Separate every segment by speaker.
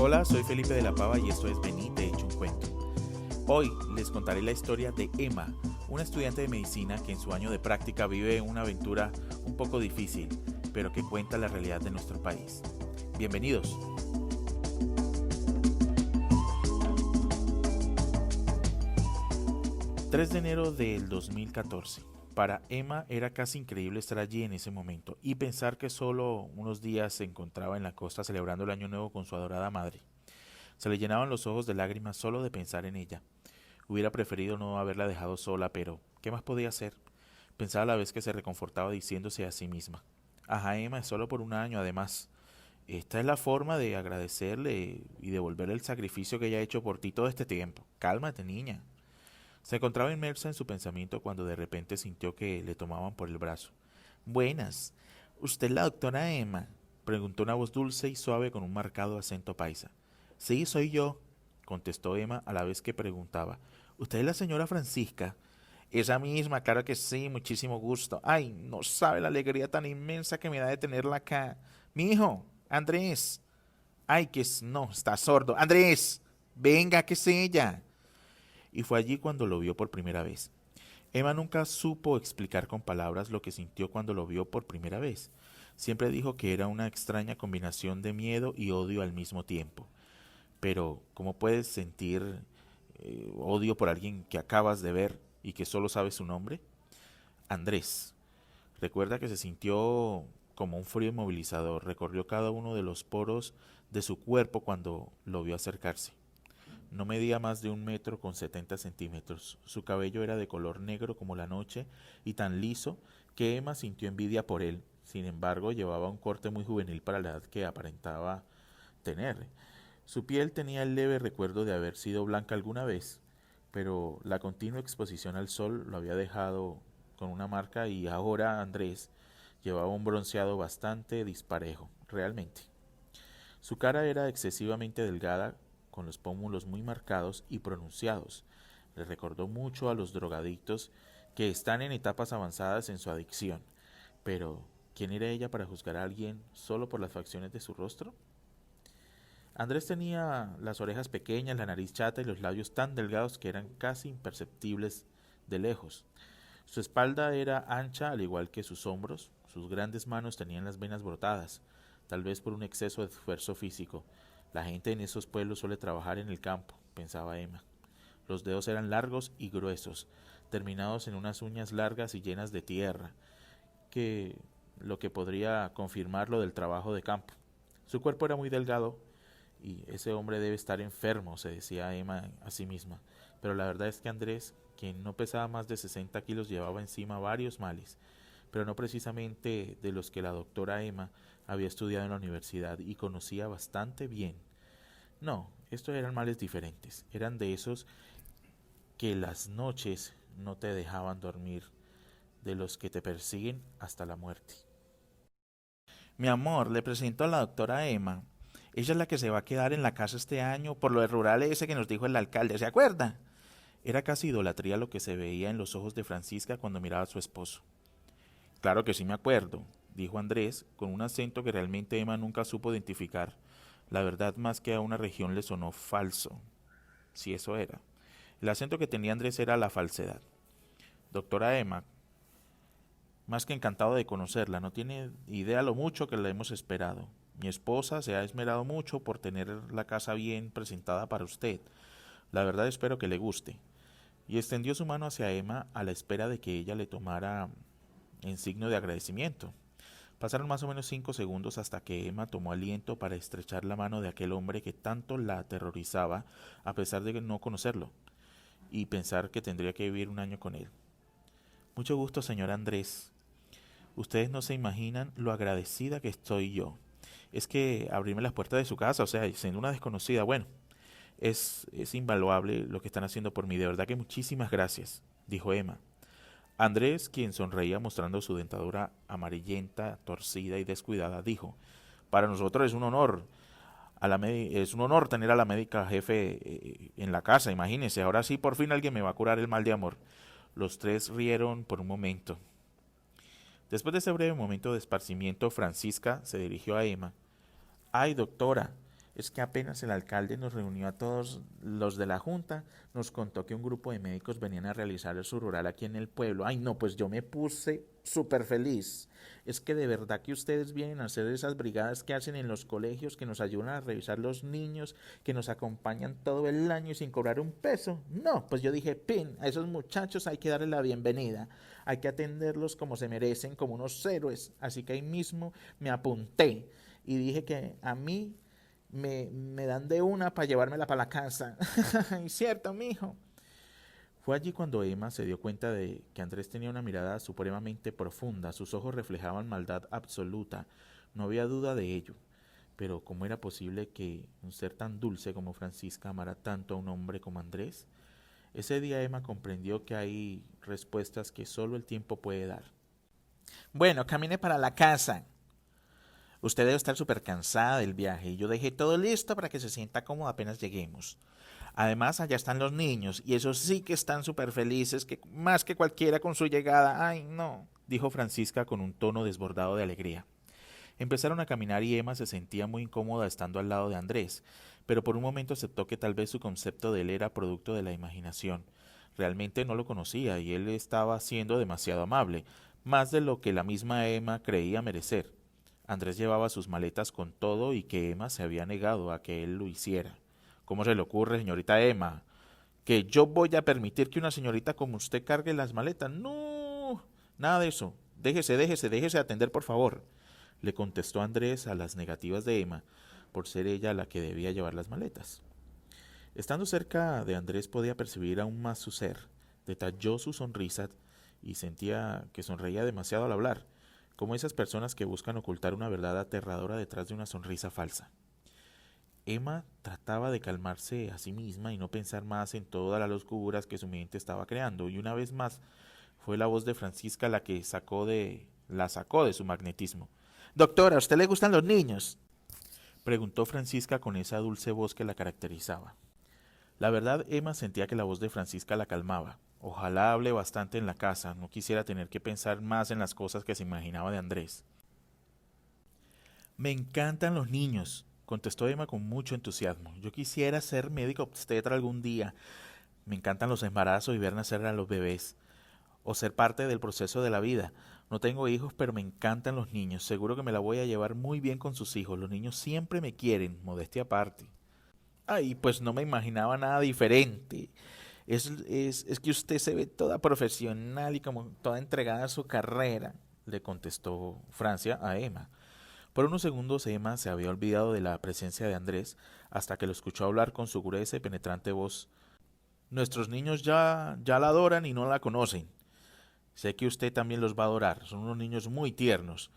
Speaker 1: Hola, soy Felipe de la Pava y esto es Vení, te echo un cuento. Hoy les contaré la historia de Emma, una estudiante de medicina que en su año de práctica vive una aventura un poco difícil, pero que cuenta la realidad de nuestro país. Bienvenidos. 3 de enero del 2014. Para Emma era casi increíble estar allí en ese momento y pensar que solo unos días se encontraba en la costa celebrando el año nuevo con su adorada madre. Se le llenaban los ojos de lágrimas solo de pensar en ella. Hubiera preferido no haberla dejado sola, pero ¿qué más podía hacer? Pensaba a la vez que se reconfortaba diciéndose a sí misma: ajá, Emma, es solo por un año, además. Esta es la forma de agradecerle y devolverle el sacrificio que ella ha hecho por ti todo este tiempo. Cálmate, niña. Se encontraba inmersa en su pensamiento cuando de repente sintió que le tomaban por el brazo. Buenas. ¿Usted es la doctora Emma?, preguntó una voz dulce y suave con un marcado acento paisa. Sí, soy yo, contestó Emma a la vez que preguntaba. ¿Usted es la señora Francisca? Esa misma, claro que sí, muchísimo gusto. Ay, no sabe la alegría tan inmensa que me da de tenerla acá. Mi hijo, Andrés. Ay, no, está sordo. Andrés, venga, que es ella. Y fue allí cuando lo vio por primera vez. Emma nunca supo explicar con palabras lo que sintió cuando lo vio por primera vez. Siempre dijo que era una extraña combinación de miedo y odio al mismo tiempo. Pero, ¿cómo puedes sentir odio por alguien que acabas de ver y que solo sabes su nombre? Andrés. Recuerda que se sintió como un frío inmovilizador. Recorrió cada uno de los poros de su cuerpo cuando lo vio acercarse. No medía más de 1 metro con 70 centímetros. Su cabello era de color negro como la noche y tan liso que Emma sintió envidia por él. Sin embargo, llevaba un corte muy juvenil para la edad que aparentaba tener. Su piel tenía el leve recuerdo de haber sido blanca alguna vez, pero la continua exposición al sol lo había dejado con una marca y ahora Andrés llevaba un bronceado bastante disparejo, realmente. Su cara era excesivamente delgada, con los pómulos muy marcados y pronunciados. Le recordó mucho a los drogadictos que están en etapas avanzadas en su adicción. Pero, ¿quién era ella para juzgar a alguien solo por las facciones de su rostro? Andrés tenía las orejas pequeñas, la nariz chata y los labios tan delgados que eran casi imperceptibles de lejos. Su espalda era ancha al igual que sus hombros, sus grandes manos tenían las venas brotadas, tal vez por un exceso de esfuerzo físico. La gente en esos pueblos suele trabajar en el campo, pensaba Emma. Los dedos eran largos y gruesos, terminados en unas uñas largas y llenas de tierra, que lo que podría confirmar lo del trabajo de campo. Su cuerpo era muy delgado, y ese hombre debe estar enfermo, se decía Emma a sí misma. Pero la verdad es que Andrés, quien no pesaba más de 60 kilos, llevaba encima varios males, pero no precisamente de los que la doctora Emma había estudiado en la universidad y conocía bastante bien. No, estos eran males diferentes, eran de esos que las noches no te dejaban dormir, de los que te persiguen hasta la muerte. Mi amor, le presento a la doctora Emma. Ella es la que se va a quedar en la casa este año por lo de rural ese que nos dijo el alcalde, ¿se acuerda? Era casi idolatría lo que se veía en los ojos de Francisca cuando miraba a su esposo. Claro que sí me acuerdo, dijo Andrés, con un acento que realmente Emma nunca supo identificar. La verdad, más que a una región le sonó falso, si eso era. El acento que tenía Andrés era la falsedad. Doctora Emma, más que encantado de conocerla, no tiene idea lo mucho que la hemos esperado. Mi esposa se ha esmerado mucho por tener la casa bien presentada para usted. La verdad espero que le guste. Y extendió su mano hacia Emma a la espera de que ella le tomara en signo de agradecimiento. Pasaron más o menos 5 segundos hasta que Emma tomó aliento para estrechar la mano de aquel hombre que tanto la aterrorizaba a pesar de no conocerlo y pensar que tendría que vivir un año con él. Mucho gusto, señor Andrés. Ustedes no se imaginan lo agradecida que estoy yo. Es que abrirme las puertas de su casa, o sea, siendo una desconocida, bueno, es invaluable lo que están haciendo por mí. De verdad que muchísimas gracias, dijo Emma. Andrés, quien sonreía mostrando su dentadura amarillenta, torcida y descuidada, dijo: para nosotros es un honor. Es un honor tener a la médica jefe en la casa, imagínense. Ahora sí, por fin alguien me va a curar el mal de amor. Los tres rieron por un momento. Después de ese breve momento de esparcimiento, Francisca se dirigió a Emma. Ay, doctora, Es que apenas el alcalde nos reunió a todos los de la junta, nos contó que un grupo de médicos venían a realizar su rural aquí en el pueblo. Ay, no, pues yo me puse súper feliz. Es que de verdad que ustedes vienen a hacer esas brigadas que hacen en los colegios, que nos ayudan a revisar los niños, que nos acompañan todo el año y sin cobrar un peso. No, pues yo dije, pin, a esos muchachos hay que darles la bienvenida. Hay que atenderlos como se merecen, como unos héroes. Así que ahí mismo me apunté y dije que a mí me dan de una para llevármela para la casa. Cierto, mijo. Fue allí cuando Emma se dio cuenta de que Andrés tenía una mirada supremamente profunda. Sus ojos reflejaban maldad absoluta. No había duda de ello. Pero ¿cómo era posible que un ser tan dulce como Francisca amara tanto a un hombre como Andrés? Ese día Emma comprendió que hay respuestas que solo el tiempo puede dar. Bueno, camine para la casa. Usted debe estar súper cansada del viaje y yo dejé todo listo para que se sienta cómodo apenas lleguemos. Además, allá están los niños y esos sí que están súper felices, que más que cualquiera con su llegada. Ay, no, dijo Francisca con un tono desbordado de alegría. Empezaron a caminar y Emma se sentía muy incómoda estando al lado de Andrés, pero por un momento aceptó que tal vez su concepto de él era producto de la imaginación. Realmente no lo conocía y él estaba siendo demasiado amable, más de lo que la misma Emma creía merecer. Andrés llevaba sus maletas con todo y que Emma se había negado a que él lo hiciera. ¿Cómo se le ocurre, señorita Emma, que yo voy a permitir que una señorita como usted cargue las maletas? No, nada de eso. Déjese atender, por favor, le contestó Andrés a las negativas de Emma, por ser ella la que debía llevar las maletas. Estando cerca de Andrés podía percibir aún más su ser. Detalló su sonrisa y sentía que sonreía demasiado al hablar, como esas personas que buscan ocultar una verdad aterradora detrás de una sonrisa falsa. Emma trataba de calmarse a sí misma y no pensar más en todas las locuras que su mente estaba creando, y una vez más fue la voz de Francisca la que la sacó de su magnetismo. Doctora, ¿a usted le gustan los niños? Preguntó Francisca con esa dulce voz que la caracterizaba. La verdad, Emma sentía que la voz de Francisca la calmaba. Ojalá hable bastante en la casa, no quisiera tener que pensar más en las cosas que se imaginaba de Andrés. Me encantan los niños, contestó Emma con mucho entusiasmo. Yo quisiera ser médico obstetra algún día. Me encantan los embarazos y ver nacer a los bebés, o ser parte del proceso de la vida. No tengo hijos, pero me encantan los niños. Seguro que me la voy a llevar muy bien con sus hijos. Los niños siempre me quieren, modestia aparte. Ay, pues no me imaginaba nada diferente. Es que usted se ve toda profesional y como toda entregada a su carrera, le contestó Francia a Emma. Por unos segundos Emma se había olvidado de la presencia de Andrés hasta que lo escuchó hablar con su gruesa y penetrante voz. Nuestros niños ya la adoran y no la conocen. Sé que usted también los va a adorar. Son unos niños muy tiernos.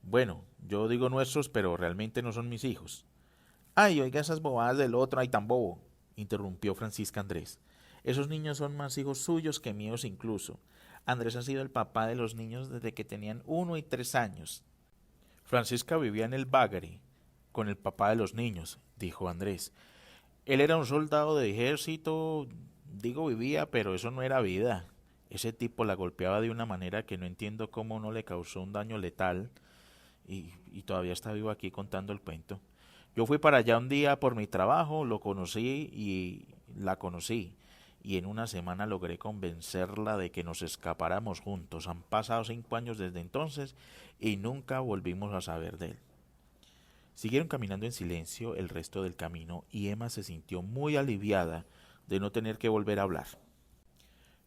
Speaker 1: Bueno, yo digo nuestros, pero realmente no son mis hijos. Ay, oiga esas bobadas del otro, ay tan bobo, interrumpió Francisca Andrés. Esos niños son más hijos suyos que míos incluso. Andrés ha sido el papá de los niños desde que tenían 1 y 3 años. Francisca vivía en el Bagre con el papá de los niños, dijo Andrés. Él era un soldado de ejército, digo vivía, pero eso no era vida. Ese tipo la golpeaba de una manera que no entiendo cómo no le causó un daño letal y todavía está vivo aquí contando el cuento. Yo fui para allá un día por mi trabajo, lo conocí y la conocí. Y en una semana logré convencerla de que nos escapáramos juntos. Han pasado 5 años desde entonces y nunca volvimos a saber de él. Siguieron caminando en silencio el resto del camino y Emma se sintió muy aliviada de no tener que volver a hablar.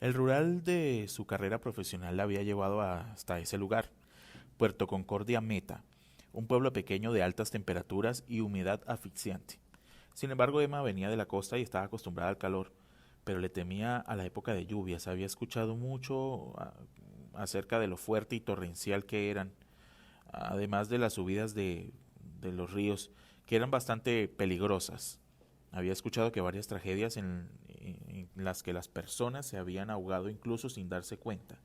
Speaker 1: El rural de su carrera profesional la había llevado hasta ese lugar, Puerto Concordia Meta, un pueblo pequeño de altas temperaturas y humedad asfixiante. Sin embargo, Emma venía de la costa y estaba acostumbrada al calor, pero le temía a la época de lluvias. Había escuchado mucho acerca de lo fuerte y torrencial que eran, además de las subidas de los ríos, que eran bastante peligrosas. Había escuchado que varias tragedias en las que las personas se habían ahogado incluso sin darse cuenta.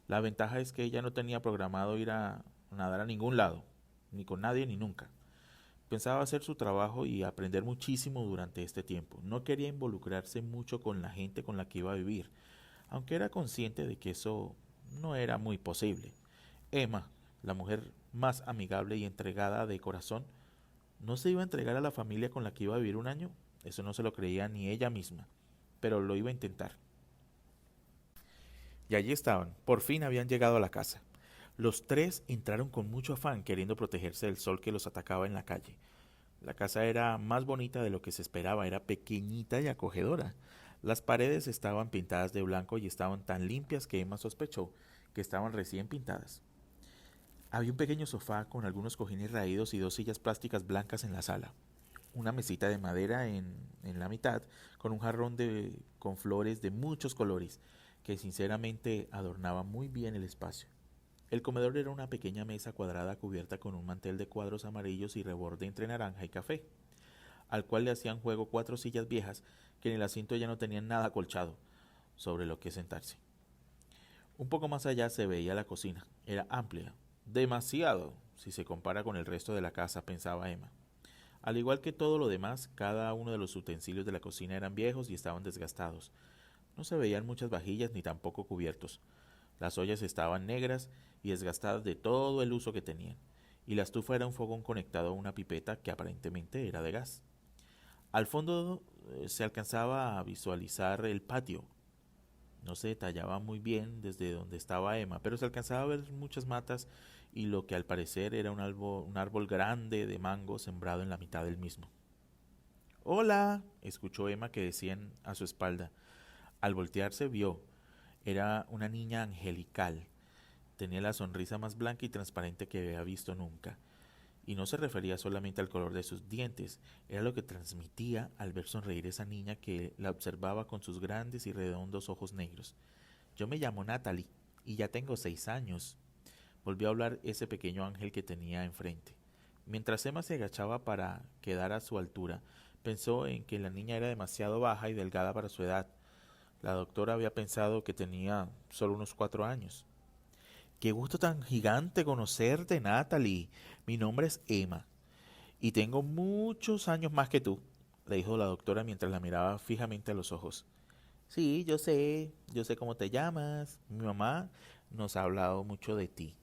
Speaker 1: La ventaja es que ella no tenía programado ir a nadar a ningún lado, ni con nadie ni nunca. Pensaba hacer su trabajo y aprender muchísimo durante este tiempo. No quería involucrarse mucho con la gente con la que iba a vivir, aunque era consciente de que eso no era muy posible. Emma, la mujer más amigable y entregada de corazón, ¿No se iba a entregar a la familia con la que iba a vivir un año? Eso no se lo creía ni ella misma, pero lo iba a intentar. Y allí estaban, por fin habían llegado a la casa. Los tres entraron con mucho afán, queriendo protegerse del sol que los atacaba en la calle. La casa era más bonita de lo que se esperaba, era pequeñita y acogedora. Las paredes estaban pintadas de blanco y estaban tan limpias que Emma sospechó que estaban recién pintadas. Había un pequeño sofá con algunos cojines raídos y dos sillas plásticas blancas en la sala. Una mesita de madera en la mitad, con un jarrón con flores de muchos colores, que sinceramente adornaba muy bien el espacio. El comedor era una pequeña mesa cuadrada cubierta con un mantel de cuadros amarillos y reborde entre naranja y café, al cual le hacían juego cuatro sillas viejas que en el asiento ya no tenían nada acolchado sobre lo que sentarse. Un poco más allá se veía la cocina. Era amplia, demasiado, si se compara con el resto de la casa, pensaba Emma. Al igual que todo lo demás, cada uno de los utensilios de la cocina eran viejos y estaban desgastados. No se veían muchas vajillas ni tampoco cubiertos. Las ollas estaban negras y desgastadas de todo el uso que tenían, y la estufa era un fogón conectado a una pipeta que aparentemente era de gas. Al fondo se alcanzaba a visualizar el patio. No se detallaba muy bien desde donde estaba Emma, pero se alcanzaba a ver muchas matas y lo que al parecer era un árbol grande de mango sembrado en la mitad del mismo. «Hola», escuchó Emma que decían a su espalda. Al voltearse vio. Era una niña angelical. Tenía la sonrisa más blanca y transparente que había visto nunca. Y no se refería solamente al color de sus dientes, era lo que transmitía al ver sonreír esa niña que la observaba con sus grandes y redondos ojos negros. «Yo me llamo Natalie y ya tengo 6 años», volvió a hablar ese pequeño ángel que tenía enfrente. Mientras Emma se agachaba para quedar a su altura, pensó en que la niña era demasiado baja y delgada para su edad. La doctora había pensado que tenía solo unos 4 años. «Qué gusto tan gigante conocerte, Natalie. Mi nombre es Emma y tengo muchos años más que tú», le dijo la doctora mientras la miraba fijamente a los ojos. «Sí, yo sé cómo te llamas. Mi mamá nos ha hablado mucho de ti.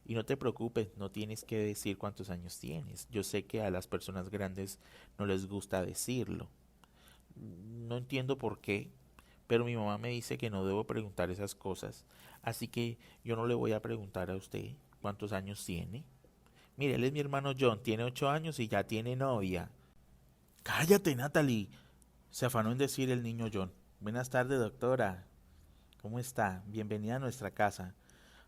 Speaker 1: Y no te preocupes, no tienes que decir cuántos años tienes. Yo sé que a las personas grandes no les gusta decirlo. No entiendo por qué, pero mi mamá me dice que no debo preguntar esas cosas. Así que yo no le voy a preguntar a usted cuántos años tiene. Mire, él es mi hermano John, tiene 8 años y ya tiene novia». «Cállate, Natalie», se afanó en decir el niño John. «Buenas tardes, doctora. ¿Cómo está? Bienvenida a nuestra casa.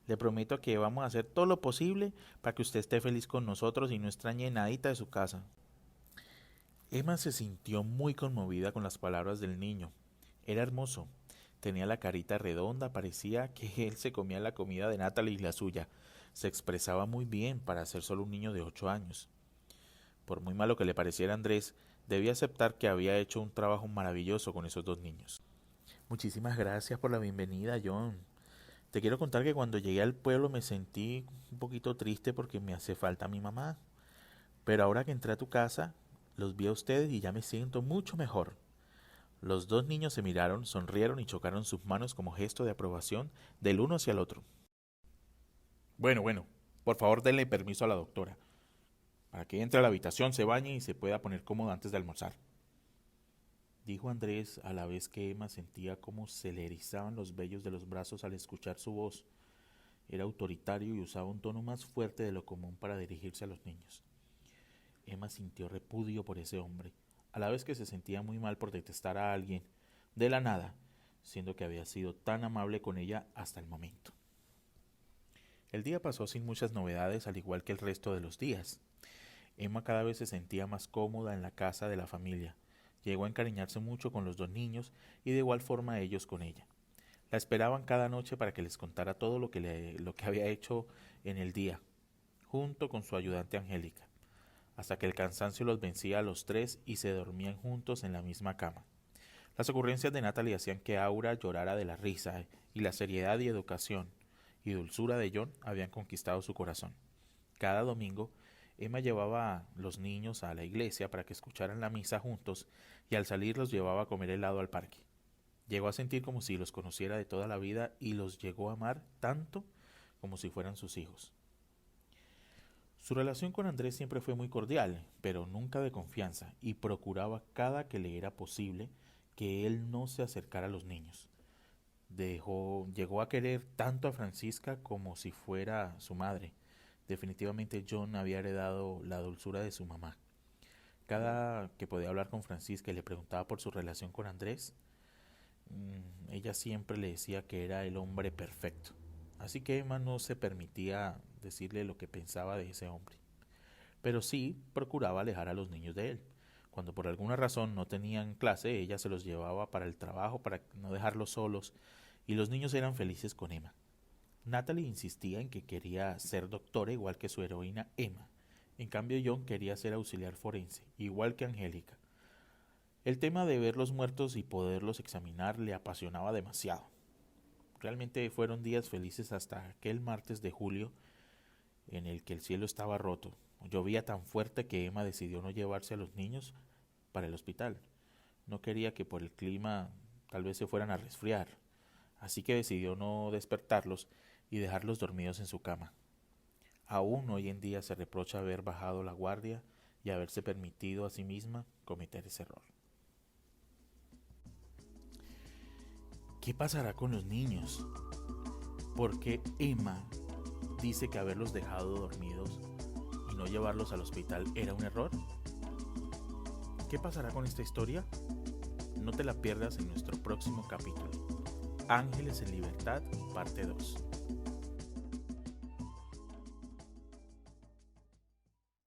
Speaker 1: Le prometo que vamos a hacer todo lo posible para que usted esté feliz con nosotros y no extrañe nadita de su casa». Emma se sintió muy conmovida con las palabras del niño. Era hermoso. Tenía la carita redonda, parecía que él se comía la comida de Natalie y la suya. Se expresaba muy bien para ser solo un niño de 8 años. Por muy malo que le pareciera a Andrés, debía aceptar que había hecho un trabajo maravilloso con esos dos niños. «Muchísimas gracias por la bienvenida, John. Te quiero contar que cuando llegué al pueblo me sentí un poquito triste porque me hace falta mi mamá. Pero ahora que entré a tu casa, los vi a ustedes y ya me siento mucho mejor». Los dos niños se miraron, sonrieron y chocaron sus manos como gesto de aprobación del uno hacia el otro. Bueno, por favor denle permiso a la doctora, para que entre a la habitación, se bañe y se pueda poner cómoda antes de almorzar, dijo Andrés a la vez que Emma sentía cómo se le erizaban los vellos de los brazos al escuchar su voz. Era autoritario y usaba un tono más fuerte de lo común para dirigirse a los niños. Emma sintió repudio por ese hombre, a la vez que se sentía muy mal por detestar a alguien, de la nada, siendo que había sido tan amable con ella hasta el momento. El día pasó sin muchas novedades, al igual que el resto de los días. Emma cada vez se sentía más cómoda en la casa de la familia. Llegó a encariñarse mucho con los dos niños y de igual forma ellos con ella. La esperaban cada noche para que les contara todo lo que había hecho en el día, junto con su ayudante Angélica, hasta que el cansancio los vencía a los tres y se dormían juntos en la misma cama. Las ocurrencias de Natalie hacían que Aura llorara de la risa, y la seriedad y educación y dulzura de John habían conquistado su corazón. Cada domingo, Emma llevaba a los niños a la iglesia para que escucharan la misa juntos y al salir los llevaba a comer helado al parque. Llegó a sentir como si los conociera de toda la vida y los llegó a amar tanto como si fueran sus hijos. Su relación con Andrés siempre fue muy cordial, pero nunca de confianza, y procuraba cada que le era posible que él no se acercara a los niños. Llegó a querer tanto a Francisca como si fuera su madre. Definitivamente John había heredado la dulzura de su mamá. Cada que podía hablar con Francisca y le preguntaba por su relación con Andrés, ella siempre le decía que era el hombre perfecto. Así que Emma no se permitía decirle lo que pensaba de ese hombre, pero sí procuraba alejar a los niños de él. Cuando por alguna razón no tenían clase, ella se los llevaba para el trabajo para no dejarlos solos, y los niños eran felices con Emma. Natalie insistía en que quería ser doctora igual que su heroína Emma. En cambio John quería ser auxiliar forense, igual que Angélica. El tema de ver los muertos y poderlos examinar le apasionaba demasiado. Realmente fueron días felices hasta aquel martes de julio en el que el cielo estaba roto. Llovía tan fuerte que Emma decidió no llevarse a los niños para el hospital. No quería que por el clima tal vez se fueran a resfriar, así que decidió no despertarlos y dejarlos dormidos en su cama. Aún hoy en día se reprocha haber bajado la guardia y haberse permitido a sí misma cometer ese error. ¿Qué pasará con los niños? ¿Por qué Emma dice que haberlos dejado dormidos y no llevarlos al hospital era un error? ¿Qué pasará con esta historia? No te la pierdas en nuestro próximo capítulo. Ángeles en Libertad, parte 2.